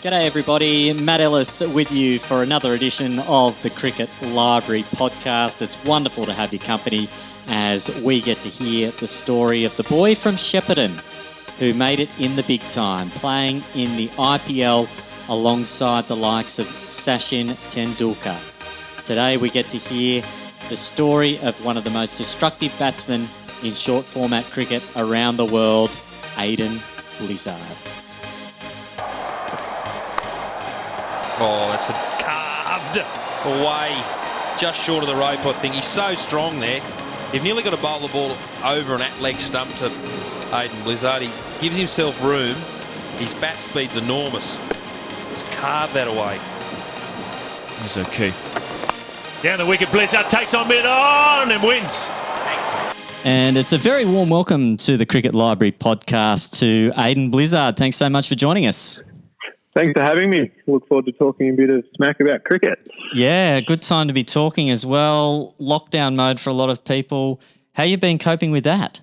G'day everybody, Matt Ellis with you for another edition of the Cricket Library podcast. It's wonderful to have your company as we get to hear the story of the boy from Shepparton who made it in the big time, playing in the IPL alongside the likes of Sachin Tendulkar. Today we get to hear the story of one of the most destructive batsmen in short format cricket around the world, Aiden Blizzard. Oh, that's a carved away, just short of the rope, I think. He's so strong there. You've nearly got to bowl the ball over an at-leg stump to Aiden Blizzard. He gives himself room. His bat speed's enormous. He's carved that away. He's okay. Down the wicket, Blizzard takes on mid-on and wins. And it's a very warm welcome to the Cricket Library podcast to Aiden Blizzard. Thanks so much for joining us. Thanks for having me. Look forward to talking a bit of smack about cricket. Yeah, good time to be talking as well. Lockdown mode for a lot of people. How you been coping with that?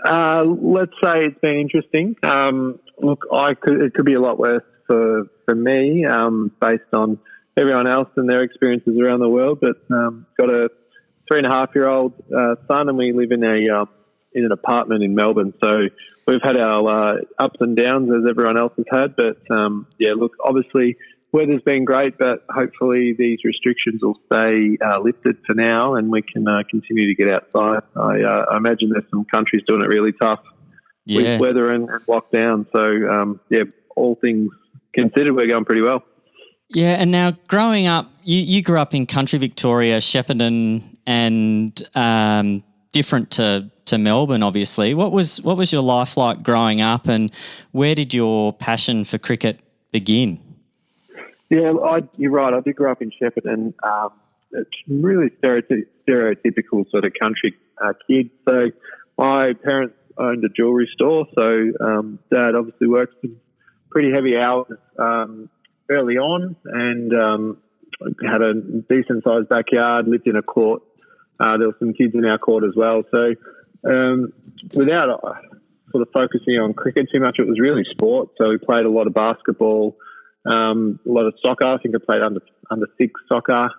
Let's say it's been interesting. Look, it could be a lot worse for me based on everyone else and their experiences around the world. But got a 3.5-year-old son, and we live in an apartment in Melbourne. So we've had our ups and downs as everyone else has had. But, look, obviously weather's been great, but hopefully these restrictions will stay lifted for now and we can continue to get outside. I imagine there's some countries doing it really tough with weather and lockdown. So, all things considered, we're going pretty well. Yeah, and now growing up, you grew up in country Victoria, Shepparton, and different to Melbourne, obviously. What was your life like growing up, and where did your passion for cricket begin? Yeah, you're right. I did grow up in Shepparton. It's really stereotypical sort of country kid. So my parents owned a jewellery store, so Dad obviously worked some pretty heavy hours early on, and had a decent-sized backyard, lived in a court. There were some kids in our court as well. So without sort of focusing on cricket too much, it was really sport. So we played a lot of basketball, a lot of soccer. I think I played under six soccer.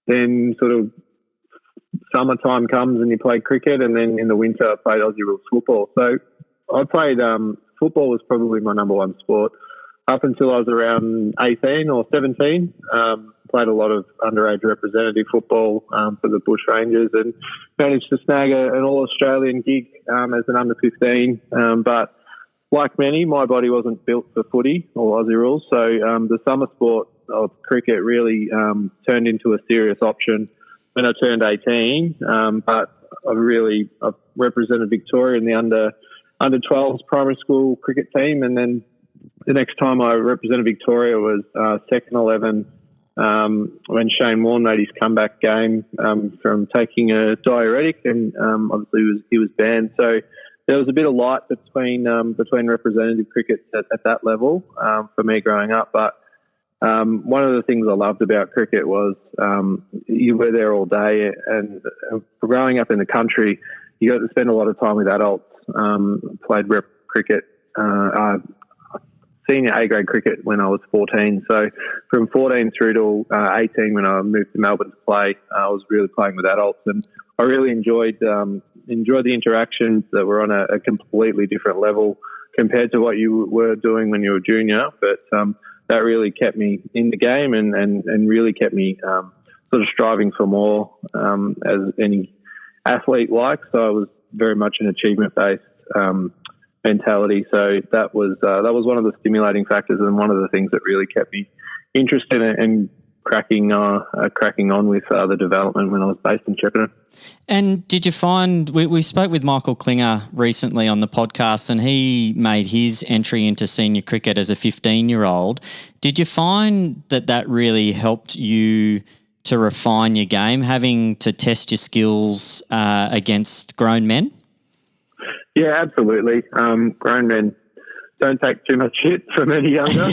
Then sort of summertime comes and you play cricket, and then in the winter I played Aussie rules football. So I played football was probably my number one sport up until I was around 18 or 17. Played a lot of underage representative football for the Bush Rangers and managed to snag an All-Australian gig as an under-15. But like many, my body wasn't built for footy or Aussie rules. So the summer sport of cricket really turned into a serious option when I turned 18. But I've represented Victoria in the under 12s primary school cricket team, and then the next time I represented Victoria was second 11 when Shane Warne made his comeback game from taking a diuretic, and obviously he was banned. So there was a bit of light between representative cricket at that level for me growing up. But one of the things I loved about cricket was you were there all day, and growing up in the country, you got to spend a lot of time with adults. Played rep cricket, senior A-grade cricket when I was 14. So from 14 through to 18 when I moved to Melbourne to play, I was really playing with adults, and I really enjoyed the interactions that were on a completely different level compared to what you were doing when you were junior. But that really kept me in the game and really kept me sort of striving for more as any athlete likes. So I was very much an achievement-based mentality. So that was one of the stimulating factors and one of the things that really kept me interested in cracking on with the development when I was based in Shepparton. And did you find, we spoke with Michael Klinger recently on the podcast, and he made his entry into senior cricket as a 15-year-old. Did you find that really helped you to refine your game, having to test your skills against grown men? Yeah, absolutely. Grown men don't take too much shit from any younger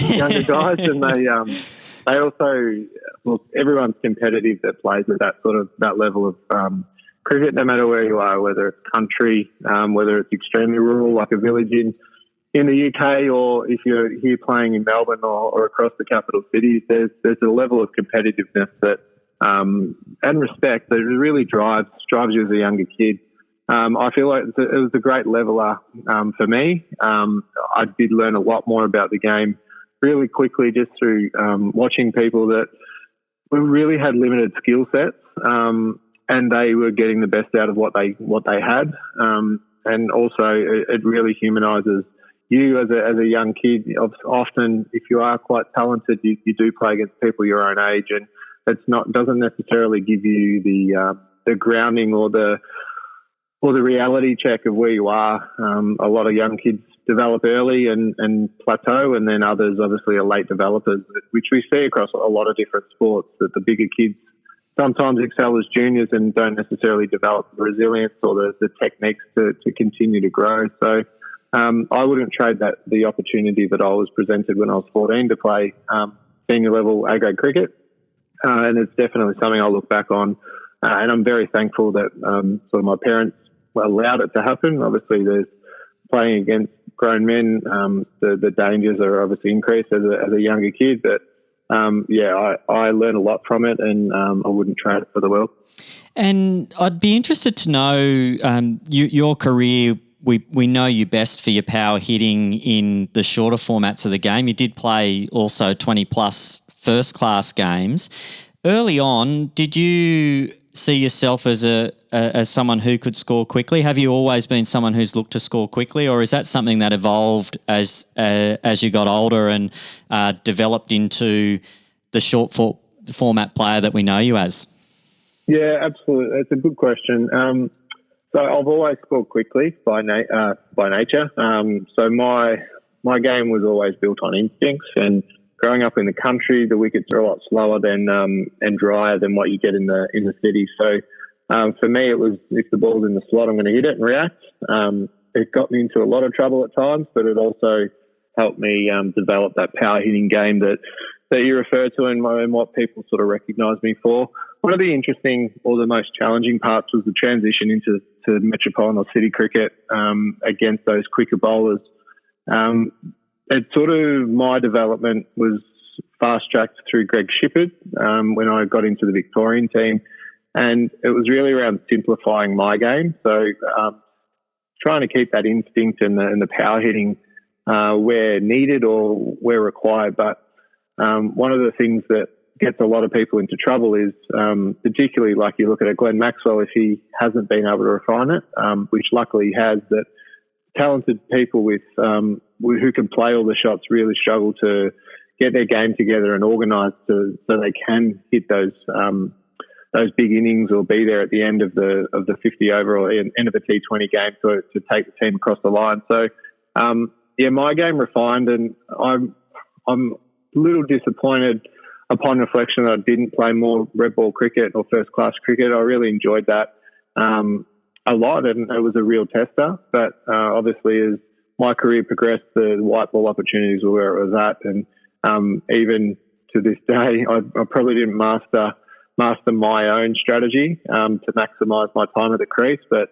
guys, and they also look. Everyone's competitive that plays at that level of cricket, no matter where you are, whether it's country, whether it's extremely rural like a village in in the UK, or if you're here playing in Melbourne or across the capital cities, there's a level of competitiveness that and respect that really drives you as a younger kid. I feel like it was a great leveler for me. I did learn a lot more about the game really quickly just through watching people that really had limited skill sets, and they were getting the best out of what they had. And also, it really humanises you as a young kid. Often, if you are quite talented, you do play against people your own age, and doesn't necessarily give you the grounding or the reality check of where you are. A lot of young kids develop early and plateau, and then others obviously are late developers, which we see across a lot of different sports, that the bigger kids sometimes excel as juniors and don't necessarily develop the resilience or the techniques to continue to grow. So I wouldn't trade the opportunity that I was presented when I was 14 to play senior level A-grade cricket. And it's definitely something I look back on. And I'm very thankful that sort of my parents allowed it to happen. Obviously, there's playing against grown men. The dangers are obviously increased as a younger kid. But, I learned a lot from it, and I wouldn't trade it for the world. And I'd be interested to know your career. We know you best for your power hitting in the shorter formats of the game. You did play also 20-plus first-class games. Early on, did you see yourself as someone who could score quickly? Have you always been someone who's looked to score quickly, or is that something that evolved as you got older and developed into the short format player that we know you as? Yeah, absolutely. It's a good question. So I've always scored quickly by nature. So my game was always built on instincts, and growing up in the country, the wickets are a lot slower than and drier than what you get in the city. So for me, it was, if the ball's in the slot, I'm going to hit it and react. It got me into a lot of trouble at times, but it also helped me develop that power hitting game that you refer to and what people sort of recognise me for. One of the interesting or the most challenging parts was the transition into metropolitan or city cricket against those quicker bowlers. It sort of, my development was fast-tracked through Greg Shipperd when I got into the Victorian team, and it was really around simplifying my game. So trying to keep that instinct and the power hitting where needed or where required. But one of the things that gets a lot of people into trouble is particularly, like, you look at Glenn Maxwell, if he hasn't been able to refine it, which luckily he has, that talented people with who can play all the shots really struggle to get their game together and organised so they can hit those big innings or be there at the end of the 50 over or end of a T20 game to take the team across the line. So my game refined, and I'm a little disappointed upon reflection that I didn't play more red ball cricket or first class cricket. I really enjoyed that a lot, and it was a real tester. But obviously, as my career progressed, the white ball opportunities were where it was at, and even to this day, I probably didn't master my own strategy to maximise my time at the crease. But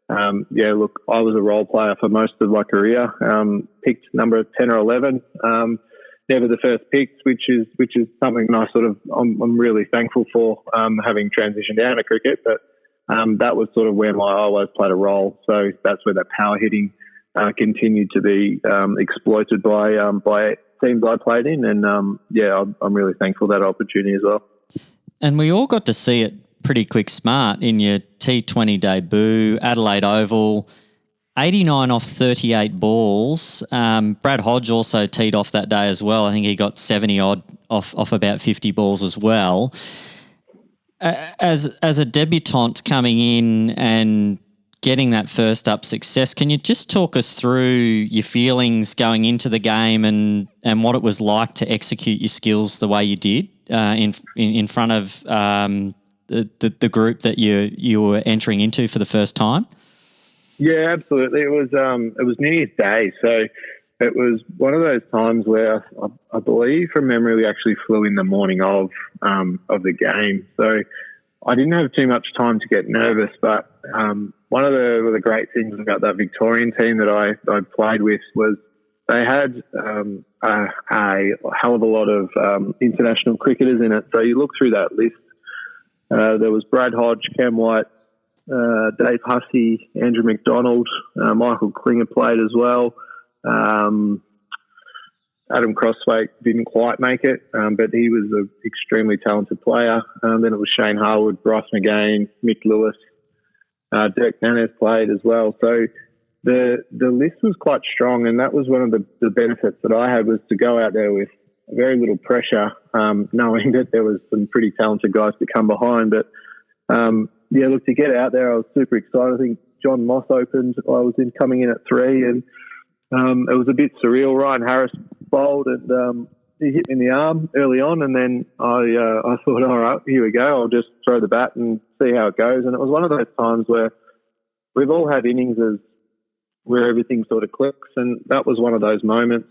look, I was a role player for most of my career. Picked number 10 or 11. Never the first pick, which is something I I'm really thankful for, having transitioned out of cricket. But that was sort of where I always played a role. So that's where that power hitting continued to be exploited by teams I played in. And I'm really thankful for that opportunity as well. And we all got to see it pretty quick smart in your T20 debut, Adelaide Oval. 89 off 38 balls. Brad Hodge also teed off that day as well. I think he got 70 odd off about 50 balls as well. As a debutant coming in and getting that first up success, can you just talk us through your feelings going into the game and what it was like to execute your skills the way you did in front of the group that you were entering into for the first time? Yeah, absolutely. It was New Year's Day, so it was one of those times where I believe from memory we actually flew in the morning of the game. So I didn't have too much time to get nervous, but one of the great things about that Victorian team that I played with was they had a hell of a lot of international cricketers in it. So you look through that list. There was Brad Hodge, Cam White, Dave Hussey, Andrew McDonald, Michael Klinger played as well. Adam Crosswaite didn't quite make it, but he was an extremely talented player. Then it was Shane Harwood, Bryce McGain, Mick Lewis, Dirk Nannes played as well. So the list was quite strong, and that was one of the benefits that I had, was to go out there with very little pressure, knowing that there was some pretty talented guys to come behind. But to get out there, I was super excited. I think John Moss opened. I was coming in at 3, and it was a bit surreal. Ryan Harris bowled, and he hit me in the arm early on, and then I thought, all right, here we go. I'll just throw the bat and see how it goes. And it was one of those times where we've all had innings where everything sort of clicks, and that was one of those moments.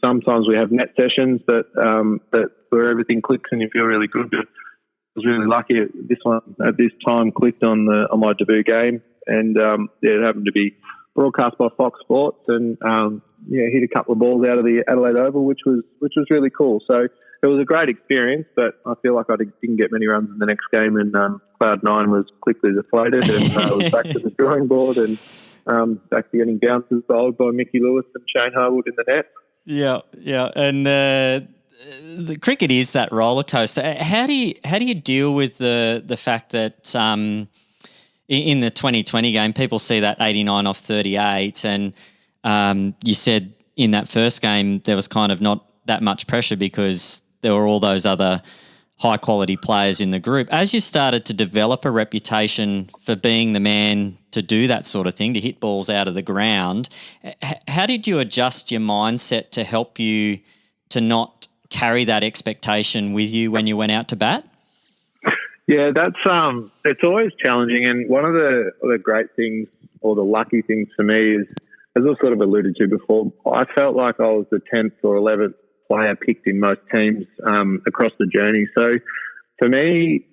Sometimes we have net sessions that where everything clicks and you feel really good. But I was really lucky. This one at this time clicked on my debut game, and it happened to be broadcast by Fox Sports, and hit a couple of balls out of the Adelaide Oval, which was really cool. So it was a great experience, but I feel like I didn't get many runs in the next game, and Cloud 9 was quickly deflated, and I was back to the drawing board and back to getting bounces bowled by Mickey Lewis and Shane Harwood in the net. Yeah, and the cricket is that roller coaster. How do you deal with the fact that in the 2020 game, people see that 89 off 38, and you said in that first game there was kind of not that much pressure because there were all those other high-quality players in the group. As you started to develop a reputation for being the man to do that sort of thing, to hit balls out of the ground, how did you adjust your mindset to help you to not carry that expectation with you when you went out to bat? Yeah, that's it's always challenging, and one of the great things, or the lucky things for me, is, as I sort of alluded to before, I felt like I was the 10th or 11th player picked in most teams across the journey. So for me,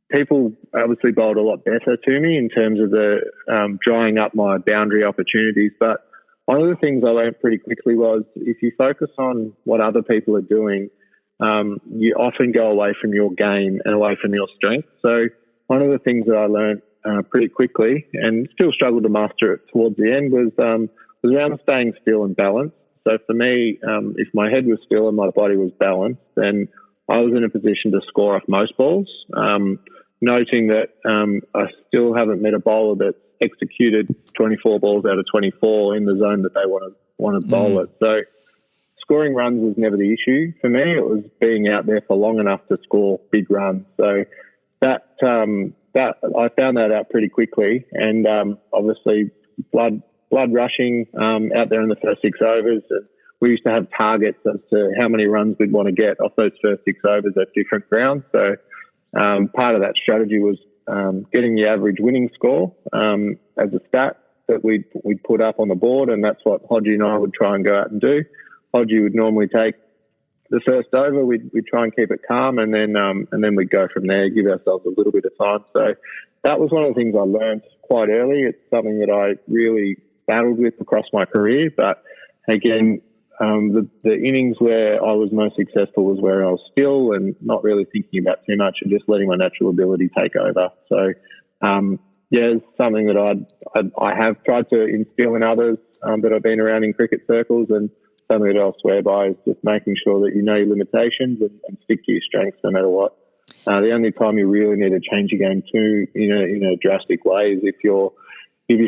people obviously bowled a lot better to me in terms of the drying up my boundary opportunities. But one of the things I learned pretty quickly was, if you focus on what other people are doing, you often go away from your game and away from your strength. So one of the things that I learned pretty quickly, and still struggled to master it towards the end, was around staying still and balanced. So for me, if my head was still and my body was balanced, then I was in a position to score off most balls, noting that I still haven't met a bowler that's executed 24 balls out of 24 in the zone that they want to bowl it. So scoring runs was never the issue for me. It was being out there for long enough to score big runs. So that I found that out pretty quickly, and obviously blood rushing out there in the first 6 overs. We used to have targets as to how many runs we'd want to get off those first 6 overs at different grounds. So part of that strategy was getting the average winning score as a stat that we'd put up on the board, and that's what Hodgie and I would try and go out and do. Hodgie would normally take the first over. We'd try and keep it calm, and then we'd go from there, give ourselves a little bit of time. So that was one of the things I learned quite early. It's something that I really battled with across my career. But again, the innings where I was most successful was where I was still and not really thinking about too much and just letting my natural ability take over. So it's something that I have tried to instill in others that I've been around in cricket circles, and something that I'll swear by is just making sure that you know your limitations and stick to your strengths no matter what. The only time you really need to change your game too in a drastic way is if your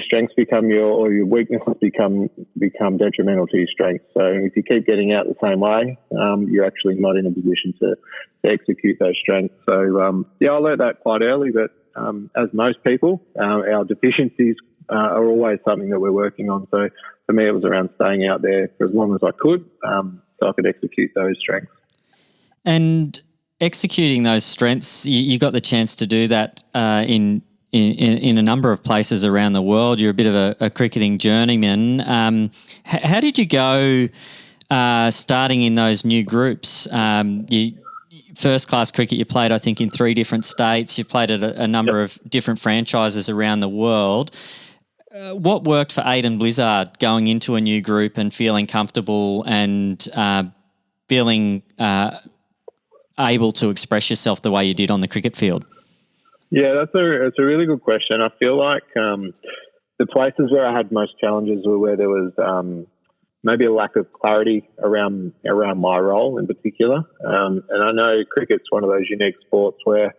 strengths become your weaknesses become detrimental to your strengths. So if you keep getting out the same way, you're actually not in a position to execute those strengths. So I learned that quite early, but as most people, our deficiencies are always something that we're working on. So for me, it was around staying out there for as long as I could, so I could execute those strengths. And executing those strengths, you got the chance to do that in a number of places around the world. You're a bit of a cricketing journeyman. How did you go starting in those new groups? First-class cricket, you played, I think, in 3 different states. You played at a number of different franchises around the world. What worked for Aiden Blizzard going into a new group and feeling comfortable and feeling able to express yourself the way you did on the cricket field? Yeah, that's a really good question. I feel like the places where I had most challenges were where there was maybe a lack of clarity around my role in particular. And I know cricket's one of those unique sports where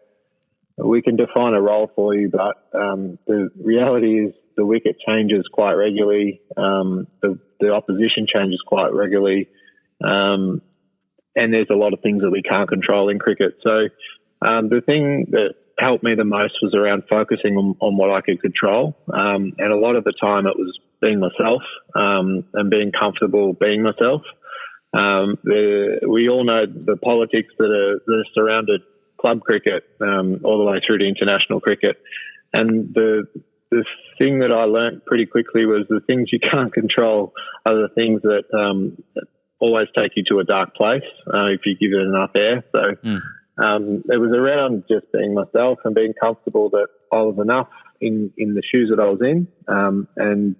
we can define a role for you, but the reality is the wicket changes quite regularly. The opposition changes quite regularly. And there's a lot of things that we can't control in cricket. So the thing that helped me the most was around focusing on what I could control. And a lot of the time it was being myself and being comfortable being myself. We all know the politics that are surrounded club cricket all the way through to international cricket. And the thing that I learnt pretty quickly was the things you can't control are the things that always take you to a dark place if you give it enough air. So it was around just being myself and being comfortable that I was enough in the shoes that I was in, and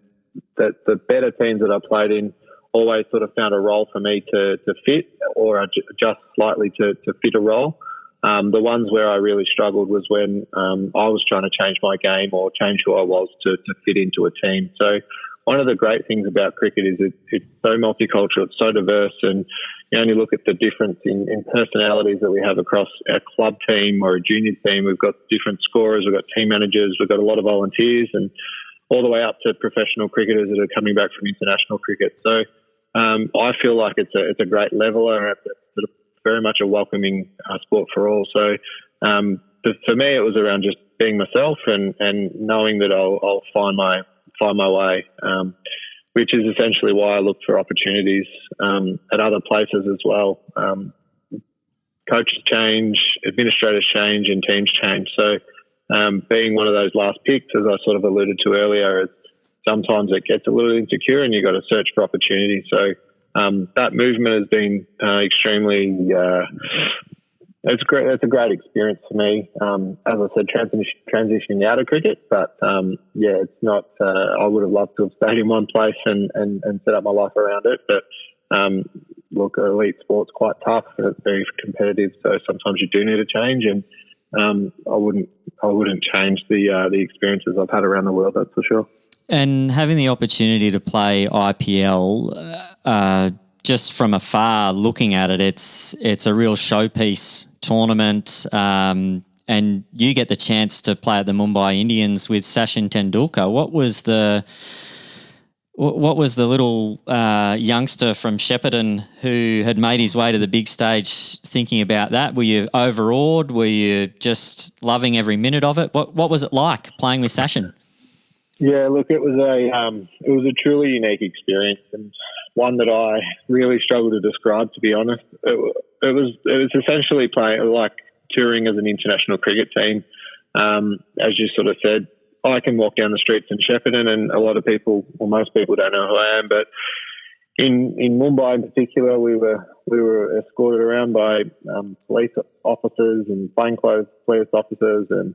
that the better teams that I played in always sort of found a role for me to fit or adjust slightly to fit a role. The ones where I really struggled was when I was trying to change my game or change who I was to fit into a team. So one of the great things about cricket is it's so multicultural, it's so diverse, and you only look at the difference in personalities that we have across our club team or a junior team. We've got different scorers, we've got team managers, we've got a lot of volunteers, and all the way up to professional cricketers that are coming back from international cricket. So I feel like it's a great leveler, and it's very much a welcoming sport for all. So for me, it was around just being myself and knowing that I'll find my way, which is essentially why I look for opportunities at other places as well. Coaches change, administrators change, and teams change. So being one of those last picks, as I sort of alluded to earlier, sometimes it gets a little insecure and you've got to search for opportunity. So that movement has been extremely it's great. It's a great experience for me. As I said, transitioning out of cricket, but it's not. I would have loved to have stayed in one place and set up my life around it. But look, elite sport's quite tough. It's very competitive, so sometimes you do need a change. And I wouldn't change the experiences I've had around the world. That's for sure. And having the opportunity to play IPL, just from afar looking at it, it's a real showpiece tournament, and you get the chance to play at the Mumbai Indians with Sachin Tendulkar. What was the little youngster from Shepparton who had made his way to the big stage thinking about that? Were you overawed? Were you just loving every minute of it? What was it like playing with Sachin? Yeah, look, it was a truly unique experience, and one that I really struggle to describe, to be honest. It was essentially playing, like touring as an international cricket team. As you sort of said, I can walk down the streets in Shepparton, and a lot of people, well, most people don't know who I am, but in Mumbai in particular, we were escorted around by police officers and plainclothes police officers, and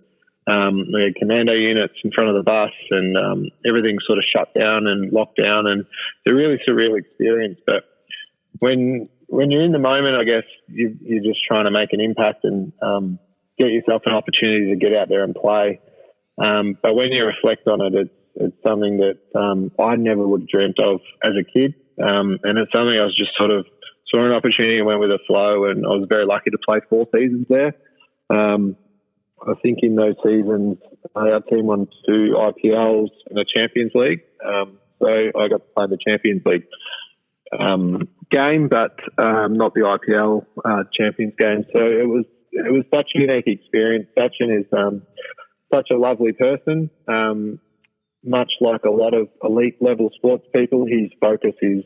we had commando units in front of the bus, and everything sort of shut down and locked down, and it's a really surreal experience. But when you're in the moment, I guess you're just trying to make an impact and get yourself an opportunity to get out there and play. But when you reflect on it, it's something that I never would have dreamt of as a kid, and it's something I was just sort of saw an opportunity and went with the flow, and I was very lucky to play 4 seasons there. I think in those seasons, our team won 2 IPLs and a Champions League. So I got to play the Champions League game, but not the IPL Champions game. So it was such a unique experience. Sachin is such a lovely person. Much like a lot of elite level sports people, his focus is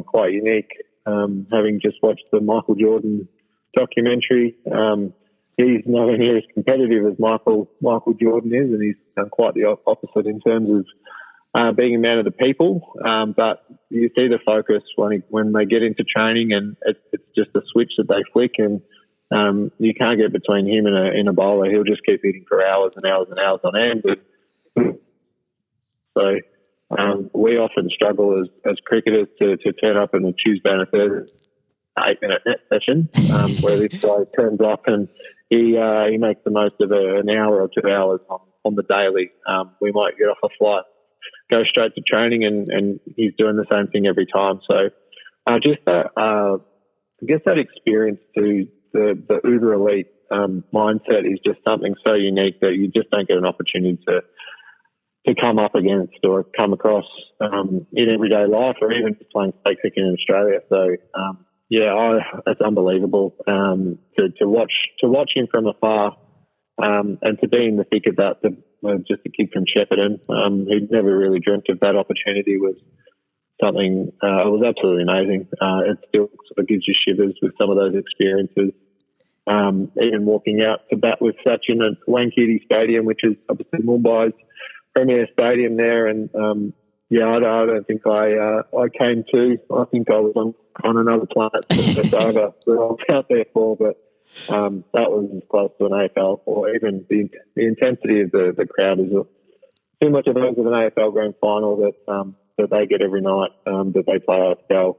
quite unique. Having just watched the Michael Jordan documentary, he's nowhere near as competitive as Michael Jordan is, and he's done quite the opposite in terms of being a man of the people. But you see the focus when they get into training, and it's just a switch that they flick, and you can't get between him and a bowler. He'll just keep hitting for hours and hours and hours on end. So We often struggle as cricketers to turn up on a Tuesday and a Thursday 8-minute net session where this guy turns up and he makes the most of an hour or 2 hours on the daily. We might get off a flight, go straight to training, and he's doing the same thing every time. So I guess that experience to the uber elite mindset is just something so unique that you just don't get an opportunity to come up against or come across in everyday life, or even just playing state cricket in Australia. So it's unbelievable to watch him from afar and to be in the thick of that. Just a kid from Shepparton who'd never really dreamt of that opportunity was something. It was absolutely amazing. It still sort of gives you shivers with some of those experiences. Even walking out to bat with Sachin at Wankhede Stadium, which is obviously Mumbai's premier stadium there, and I don't think I came to. I think I was on another planet that I was out there for, but that was as close to an AFL, or even the intensity of the crowd is too much of those of an AFL grand final that they get every night that they play IPL.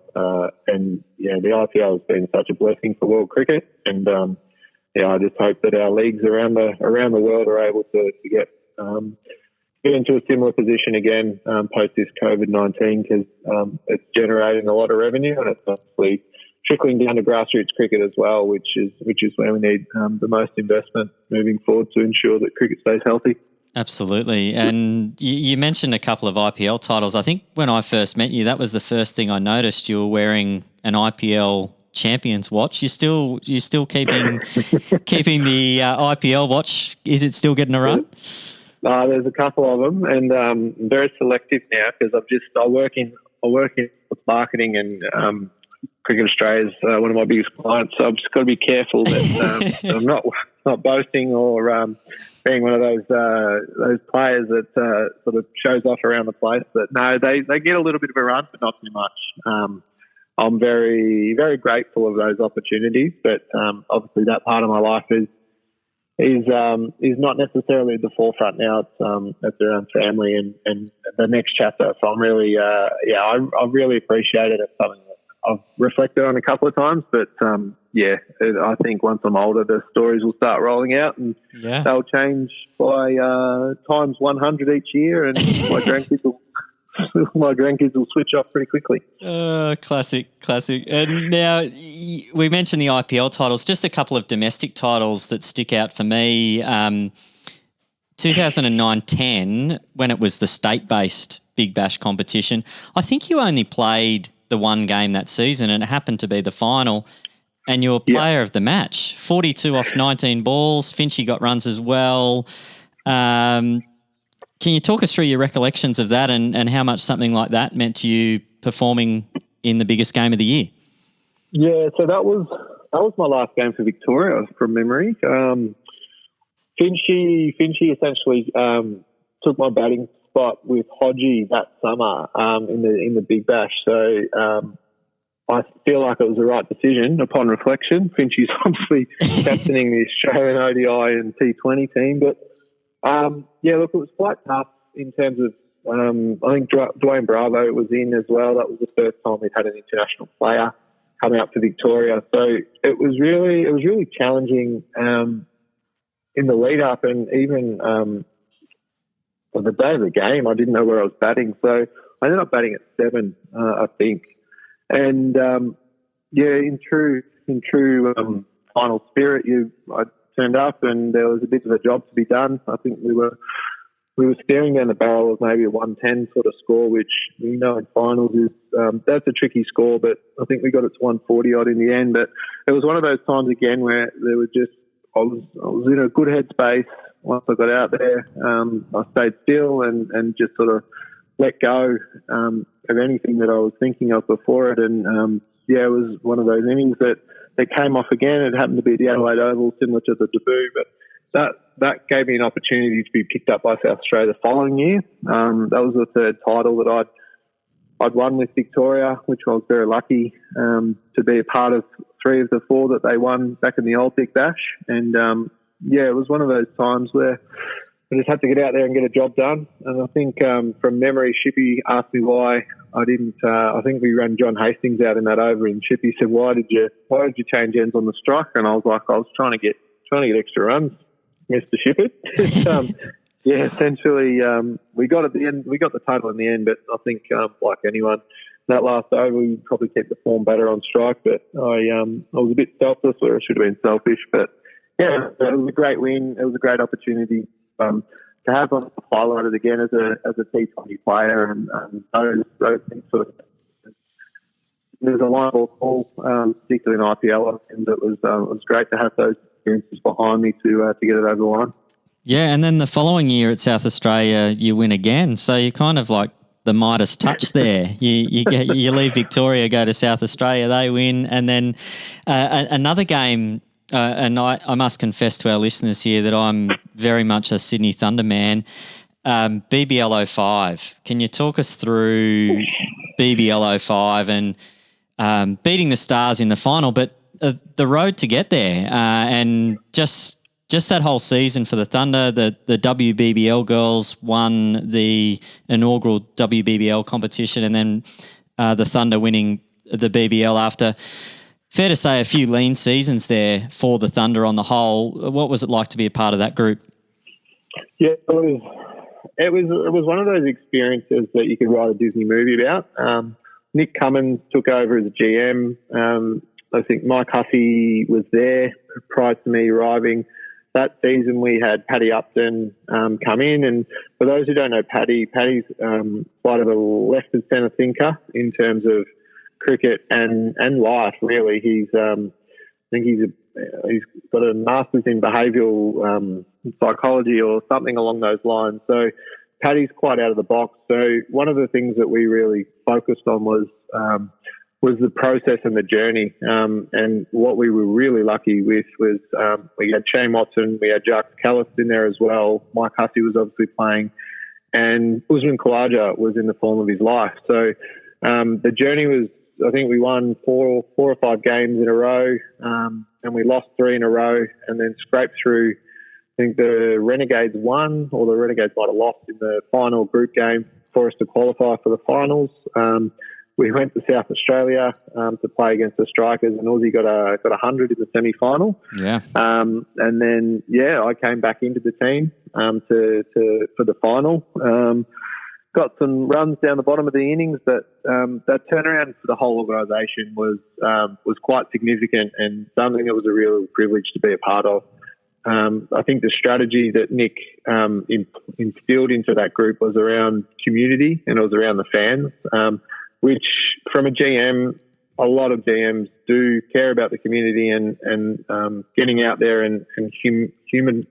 And the IPL has been such a blessing for world cricket, and I just hope that our leagues around the world are able to get into a similar position again post this COVID-19, because it's generating a lot of revenue, and it's obviously trickling down to grassroots cricket as well, which is where we need the most investment moving forward to ensure that cricket stays healthy. Absolutely. And you mentioned a couple of IPL titles. I think when I first met you, that was the first thing I noticed. You were wearing an IPL Champions watch. You're still keeping the IPL watch. Is it still getting a run? There's a couple of them, and I'm very selective now because I work in marketing, and Cricket Australia is one of my biggest clients. So I've just got to be careful that I'm not boasting or being one of those players that sort of shows off around the place. But no, they get a little bit of a run, but not too much. I'm very, very grateful of those opportunities, but obviously that part of my life is not necessarily at the forefront now. It's around family and the next chapter. So I'm really, I really appreciate it. It's something that I've reflected on a couple of times, but I think once I'm older, the stories will start rolling out, and they'll change by times 100 each year, and my grandkids will switch off pretty quickly. Classic. And now we mentioned the IPL titles, just a couple of domestic titles that stick out for me. 2009-10, when it was the state-based Big Bash competition, I think you only played the one game that season, and it happened to be the final, and you were player of the match. 42 off 19 balls. Finchy got runs as well. Can you talk us through your recollections of that and how much something like that meant to you performing in the biggest game of the year? Yeah, so that was my last game for Victoria from memory. Finchy essentially took my batting spot with Hodgie that summer in the Big Bash. So I feel like it was the right decision upon reflection. Finchy's obviously captaining the Australian ODI and T20 team, but look, it was quite tough in terms of I think Dwayne Bravo was in as well. That was the first time we'd had an international player coming up to Victoria. So it was really challenging in the lead up, and even on the day of the game, I didn't know where I was batting. So I ended up batting at 7, I think. And in true final spirit, I turned up and there was a bit of a job to be done. I think we were staring down the barrel of maybe a 110 sort of score, which we know in finals is that's a tricky score, but I think we got it to 140 odd in the end. But it was one of those times again where there was just I was in a good headspace. Once I got out there, I stayed still and just sort of let go of anything that I was thinking of before it. And it was one of those innings that came off again. It happened to be the Adelaide Oval, similar to the debut, but that gave me an opportunity to be picked up by South Australia the following year. That was the third title that I'd won with Victoria, which I was very lucky to be a part of 3 of the 4 that they won back in the old Big Bash. And it was one of those times where I just had to get out there and get a job done. And I think from memory, Shippy asked me why I didn't. I think we ran John Hastings out in that over, and Shippy said, "Why did you change ends on the strike?" And I was like, "I was trying to get extra runs, Mr. Shippard." Yeah, essentially, we got at the end. We got the total in the end, but I think like anyone, that last over we probably kept the form better on strike. But I was a bit selfless, where I should have been selfish. But yeah, it was a great win. It was a great opportunity. To have us highlighted again as a T20 player, and those things sort of, there's a line ball call, particularly in IPL, and it was great to have those experiences behind me to get it over the line. Yeah, and then the following year at South Australia, you win again. So you're kind of like the Midas touch there. You leave Victoria, go to South Australia, they win, and then another game. And I must confess to our listeners here that I'm very much a Sydney Thunder man. BBL 05. Can you talk us through BBL 05 and beating the Stars in the final, but the road to get there and just that whole season for the Thunder, the WBBL girls won the inaugural WBBL competition, and then the Thunder winning the BBL after, fair to say, a few lean seasons there for the Thunder on the whole. What was it like to be a part of that group? Yeah, it was one of those experiences that you could write a Disney movie about. Nick Cummins took over as a GM. I think Mike Hussey was there prior to me arriving. That season we had Paddy Upton come in, and for those who don't know Paddy's quite of a left and centre thinker in terms of cricket and life. Really, I think he's got a master's in behavioural psychology or something along those lines. So Paddy's quite out of the box. So one of the things that we really focused on was the process and the journey. And what we were really lucky with was we had Shane Watson, we had Jacques Callis in there as well. Mike Hussey was obviously playing, and Usman Khawaja was in the form of his life. So the journey was, I think we won four or five games in a row, and we lost 3 in a row, and then scraped through. I think the Renegades won, or the Renegades might have lost in the final group game for us to qualify for the finals. We went to South Australia to play against the Strikers, and Aussie got 100 in the semi-final. Yeah. And then I came back into the team for the final. Got some runs down the bottom of the innings, but that turnaround for the whole organisation was quite significant, and something that was a real privilege to be a part of. I think the strategy that Nick instilled into that group was around community, and it was around the fans, which from a GM, a lot of GMs do care about the community and getting out there and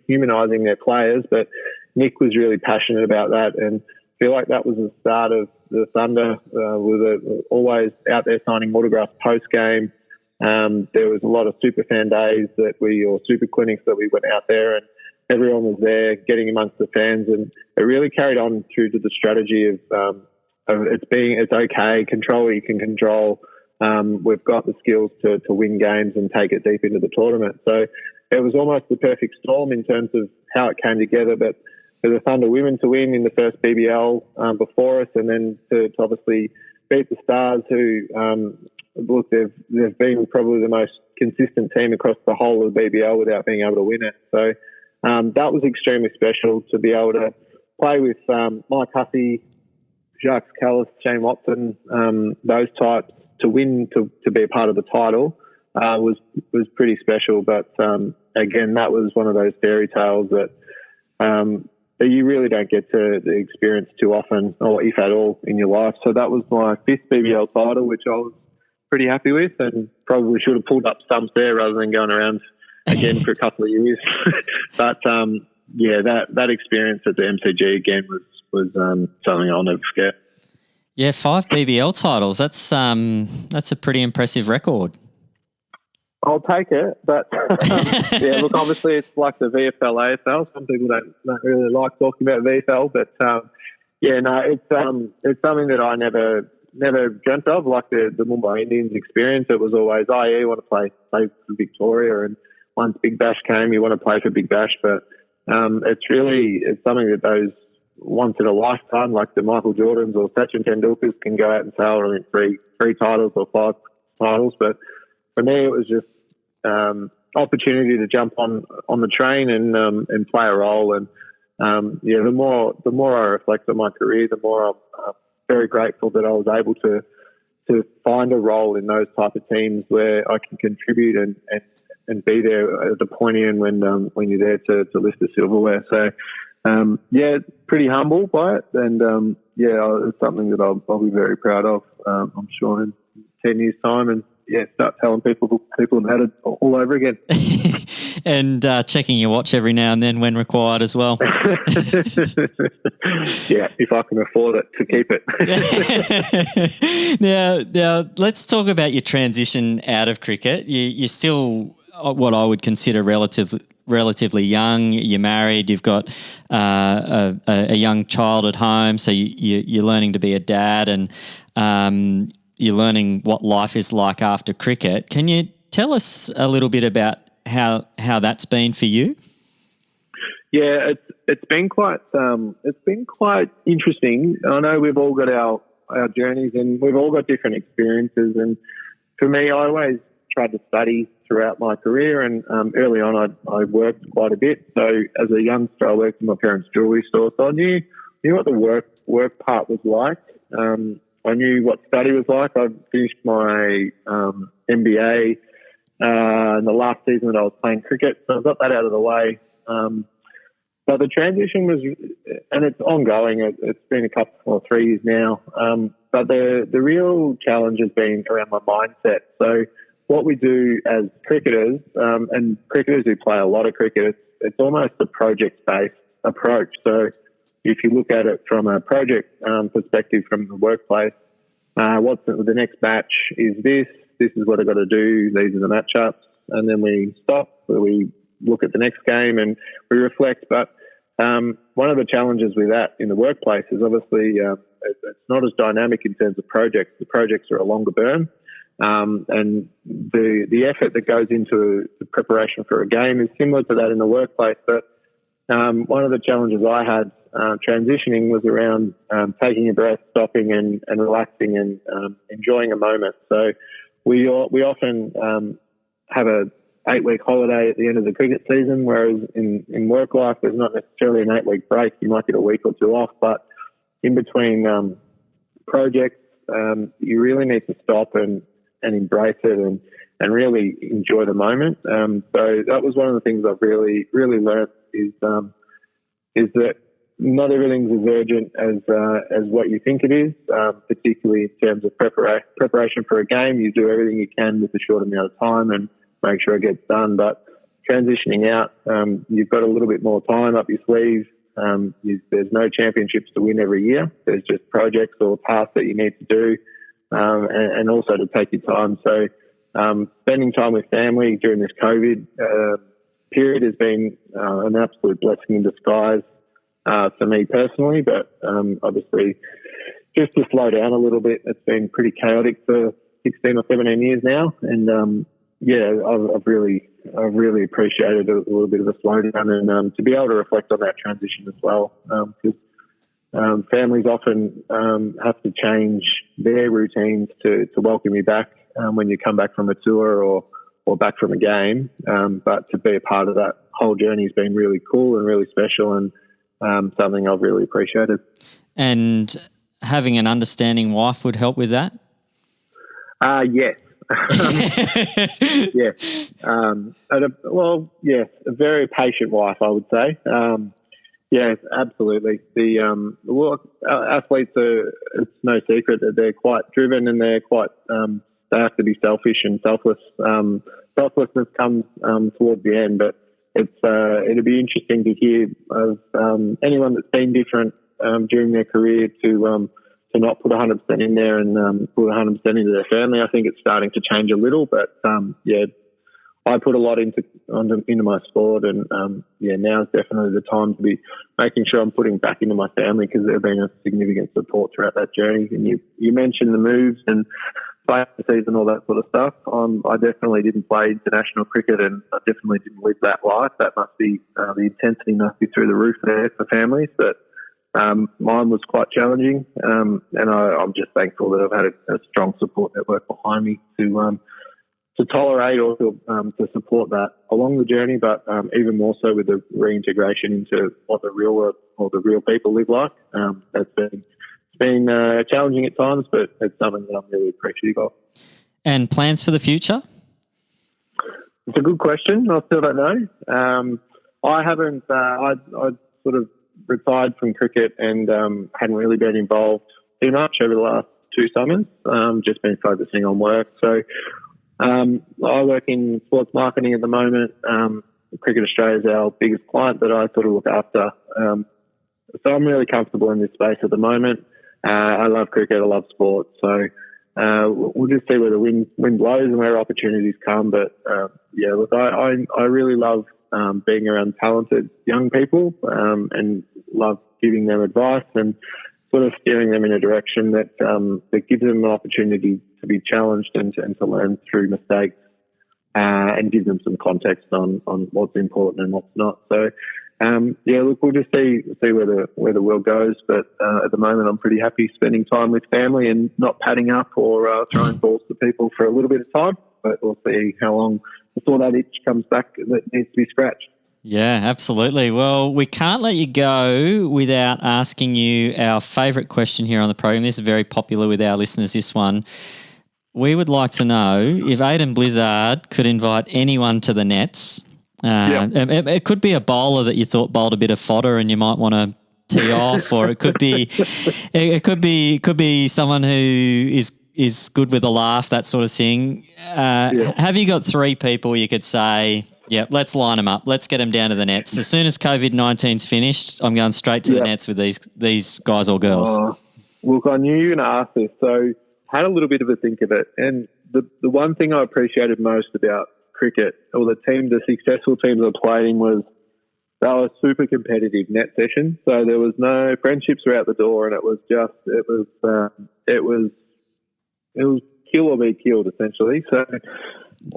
humanising their players, but Nick was really passionate about that, and I feel like that was the start of the Thunder. We were always out there signing autographs post-game. There was a lot of super fan days or super clinics that we went out there, and everyone was there getting amongst the fans, and it really carried on through to the strategy of it's okay, control what you can control. We've got the skills to win games and take it deep into the tournament. So it was almost the perfect storm in terms of how it came together, but for the Thunder women to win in the first BBL before us, and then to obviously beat the Stars, who they've been probably the most consistent team across the whole of the BBL without being able to win it. So that was extremely special to be able to play with Mike Hussey, Jacques Callis, Shane Watson, those types, to win to be a part of the title was pretty special. But again, that was one of those fairy tales that you really don't get to experience too often, or if at all, in your life. So that was my 5th BBL title, which I was pretty happy with, and probably should have pulled up stumps there rather than going around again for a couple of years. But that experience at the MCG again was something I'll never forget. Yeah, 5 BBL titles. That's a pretty impressive record. I'll take it, but look, obviously it's like the VFL, AFL. Some people don't really like talking about VFL, but it's something that I never dreamt of. Like the Mumbai Indians experience, it was always, you want to play for Victoria, and once Big Bash came, you want to play for Big Bash. But it's something that those once in a lifetime, like the Michael Jordans or Sachin Tendulkars, can go out and sell, I think, three titles or 5 titles. But for me, it was just opportunity to jump on the train and play a role. And the more I reflect on my career, the more I'm very grateful that I was able to find a role in those type of teams where I can contribute and be there at the pointy end when you're there to lift the silverware. So pretty humble by it, and it's something that I'll be very proud of. I'm sure in 10 years' time, and start telling people about it all over again. And checking your watch every now and then when required as well. Yeah, if I can afford it to keep it. Now, let's talk about your transition out of cricket. You're still what I would consider relatively young. You're married. You've got a young child at home, so you're learning to be a dad, and you're learning what life is like after cricket. Can you tell us a little bit about how that's been for you? Yeah, it's been quite interesting. I know we've all got our journeys, and we've all got different experiences. And for me, I always tried to study throughout my career, and early on I worked quite a bit. So as a youngster, I worked in my parents' jewellery store, so I knew what the work part was like. I knew what study was like. I finished my MBA in the last season that I was playing cricket, so I got that out of the way. But the transition was, and it's ongoing. It's been a couple or 3 years now. But the real challenge has been around my mindset. So what we do as cricketers, and cricketers who play a lot of cricket, it's almost a project-based approach. So if you look at it from a project perspective from the workplace, what's the next match is this is what I've got to do, these are the matchups, and then we stop, we look at the next game and we reflect. But one of the challenges with that in the workplace is obviously it's not as dynamic in terms of projects. The projects are a longer burn. And the effort that goes into the preparation for a game is similar to that in the workplace. But one of the challenges I had transitioning was around taking a breath, stopping and relaxing and enjoying a moment. So we often have a 8-week holiday at the end of the cricket season, whereas in work life there's not necessarily an 8-week break. You might get a week or two off, but in between projects, you really need to stop and embrace it and really enjoy the moment. So that was one of the things I've really learned is that not everything's as urgent as what you think it is, particularly in terms of preparation for a game. You do everything you can with a short amount of time and make sure it gets done. But transitioning out, you've got a little bit more time up your sleeve. There's no championships to win every year. There's just projects or tasks that you need to do, and also to take your time. So spending time with family during this COVID period has been an absolute blessing in disguise for me personally. But obviously, just to slow down a little bit, it's been pretty chaotic for 16 or 17 years now. And I've really appreciated a little bit of a slowdown and to be able to reflect on that transition as well. Because families often have to change their routines to welcome you back when you come back from a tour or back from a game. But to be a part of that whole journey has been really cool and really special, and something I've really appreciated. And having an understanding wife would help with that? Yes. Yes. A very patient wife, I would say. Yes, absolutely. Athletes it's no secret that they're quite driven and they're quite, they have to be selfish and selfless. Selflessness comes towards the end, but it'd be interesting to hear of anyone that's been different during their career to not put 100% in there and put 100% into their family. I think it's starting to change a little, but I put a lot into my sport, and now is definitely the time to be making sure I'm putting back into my family, because they've been a significant support throughout that journey. And you mentioned the moves, and play overseas and all that sort of stuff. I definitely didn't play international cricket, and I definitely didn't live that life. That must be the intensity must be through the roof there for families. But mine was quite challenging, and I'm just thankful that I've had a strong support network behind me to tolerate or to support that along the journey, but even more so with the reintegration into what the real world or the real people live like. It's been challenging at times, but it's something that I'm really appreciative of. And plans for the future? It's a good question. I still don't know. I haven't. I sort of retired from cricket and hadn't really been involved too much over the last 2 summers. Just been focusing on work. So I work in sports marketing at the moment. Cricket Australia is our biggest client that I sort of look after. So I'm really comfortable in this space at the moment. I love cricket. I love sport. So we'll just see where the wind blows and where opportunities come. But yeah, look, I really love being around talented young people and love giving them advice and sort of steering them in a direction that gives them an opportunity to be challenged and to learn through mistakes and give them some context on what's important and what's not. So yeah, look, we'll just see where the world goes. But at the moment, I'm pretty happy spending time with family and not padding up or throwing balls to people for a little bit of time. But we'll see how long before that itch comes back that needs to be scratched. Yeah, absolutely. Well, we can't let you go without asking you our favourite question here on the program. This is very popular with our listeners, this one. We would like to know if Aidan Blizzard could invite anyone to the nets. It could be a bowler that you thought bowled a bit of fodder and you might want to tee off, or it could be someone who is good with a laugh, that sort of thing. Have you got 3 people you could say, yeah, let's line them up. Let's get them down to the nets. As soon as COVID-19's finished, I'm going straight to the nets with these guys or girls. Look, I knew you were going to ask this, so had a little bit of a think of it. And the one thing I appreciated most about cricket, or the successful teams I played in, was they were super competitive net sessions. So there was no friendships were out the door, and it was kill or be killed essentially. So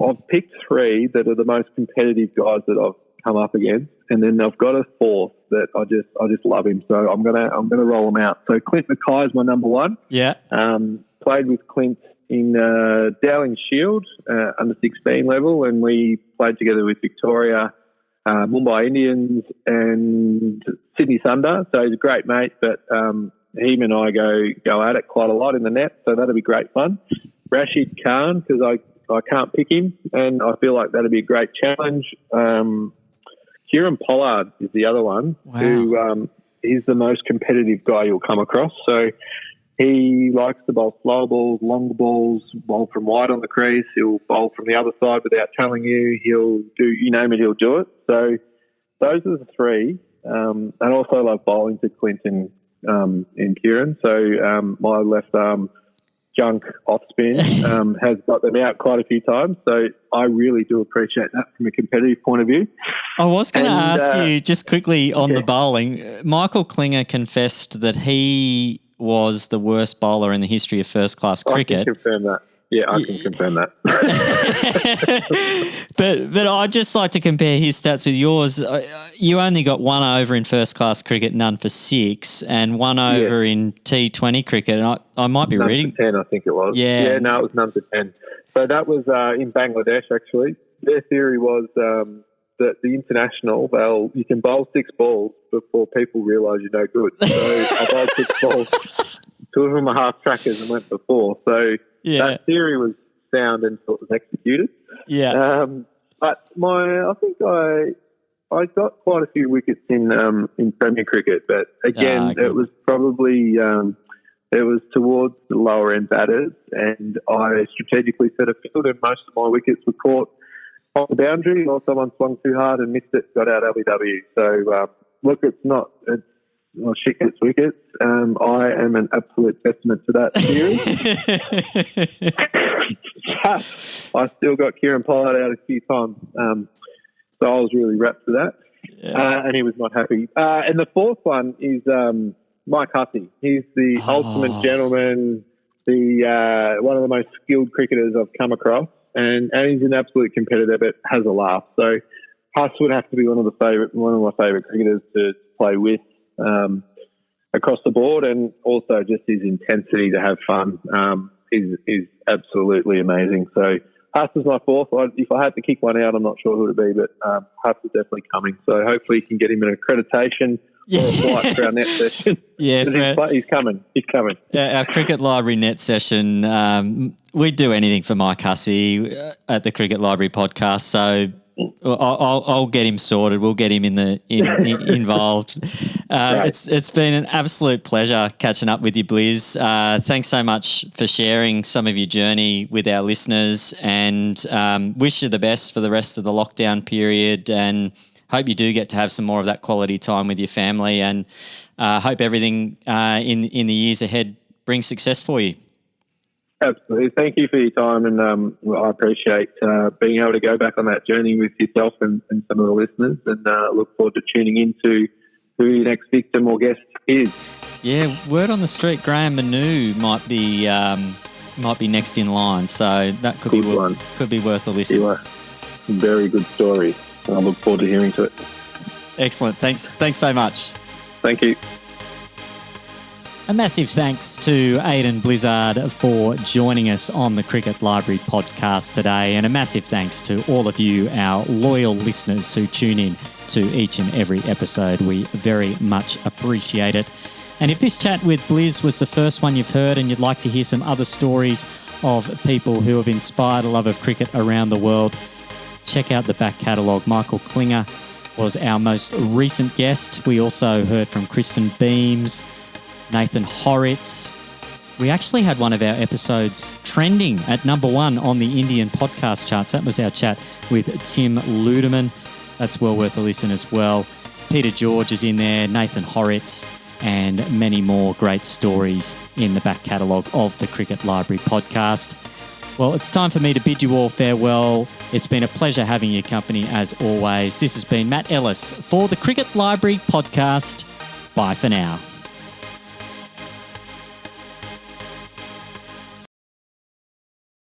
I've picked 3 that are the most competitive guys that I've come up against, and then I've got a 4th that I just love him. So I'm gonna roll him out. So Clint Mackay is my number 1. Yeah. Played with Clint in Dowling Shield under 16 level, and we played together with Victoria, Mumbai Indians, and Sydney Thunder. So he's a great mate, but him and I go at it quite a lot in the net, so that'll be great fun. Rashid Khan, because I can't pick him, and I feel like that'll be a great challenge. Kieran Pollard is the other one, who is the most competitive guy you'll come across. So he likes to bowl slow balls, long balls, bowl from wide on the crease. He'll bowl from the other side without telling you. He'll do, you name it, he'll do it. So those are the 3. And also love bowling to Clinton and Kieran. So my left arm junk off spin has got them out quite a few times. So I really do appreciate that from a competitive point of view. I was going to ask you just quickly on the bowling. Michael Klinger confessed that he was the worst bowler in the history of first-class cricket. I can confirm that. Yeah, I can confirm that. But I'd just like to compare his stats with yours. You only got 1 over in first-class cricket, none for 6, and 1 over in T20 cricket. And I might be reading 10, I think it was. Yeah, no, it was none to 10. So that was in Bangladesh, actually. Their theory was that the international, you can bowl 6 balls before people realise you're no good. So I bowled 6 balls. 2 of them are half trackers and went for 4. So that theory was sound until it was executed. Yeah. But I think I got quite a few wickets in Premier cricket, but again, it was probably it was towards the lower end batters, and I strategically set a field, and most of my wickets were caught on the boundary, or someone swung too hard and missed it, got out LBW. So look, shit gets wickets. I am an absolute testament to that theory. I still got Kieran Pollard out a few times, so I was really wrapped to that, and he was not happy. And the 4th one is Mike Hussey. He's the ultimate gentleman, the one of the most skilled cricketers I've come across, and he's an absolute competitor, but has a laugh. So Huss would have to be one of my favourite cricketers to play with across the board, and also just his intensity to have fun is absolutely amazing. So Huss is my fourth. If I had to kick one out, I'm not sure who it would be, but Huss is definitely coming. So hopefully you can get him an accreditation or a flight for our net session. Yeah, he's coming. He's coming. Yeah, our Cricket Library net session, we'd do anything for Mike Hussey at the Cricket Library podcast. So I'll get him sorted. We'll get him involved. It's been an absolute pleasure catching up with you, Blizz. Thanks so much for sharing some of your journey with our listeners, and wish you the best for the rest of the lockdown period, and hope you do get to have some more of that quality time with your family, and hope everything in the years ahead brings success for you. Absolutely. Thank you for your time, and I appreciate being able to go back on that journey with yourself and some of the listeners, and look forward to tuning into who your next victim or guest is. Yeah, word on the street, Graham Manu might be next in line, so that could be worth a listen. Very good story. I look forward to hearing to it. Excellent. Thanks so much. Thank you. A massive thanks to Aidan Blizzard for joining us on the Cricket Library podcast today, and a massive thanks to all of you, our loyal listeners who tune in to each and every episode. We very much appreciate it. And if this chat with Blizz was the first one you've heard and you'd like to hear some other stories of people who have inspired a love of cricket around the world, check out the back catalogue. Michael Klinger was our most recent guest. We also heard from Kristen Beams, Nathan Horitz. We actually had one of our episodes trending at #1 on the Indian podcast charts. That was our chat with Tim Ludeman. That's well worth a listen as well. Peter George is in there, Nathan Horitz, and many more great stories in the back catalogue of the Cricket Library podcast. Well, it's time for me to bid you all farewell. It's been a pleasure having your company as always. This has been Matt Ellis for the Cricket Library podcast. Bye for now.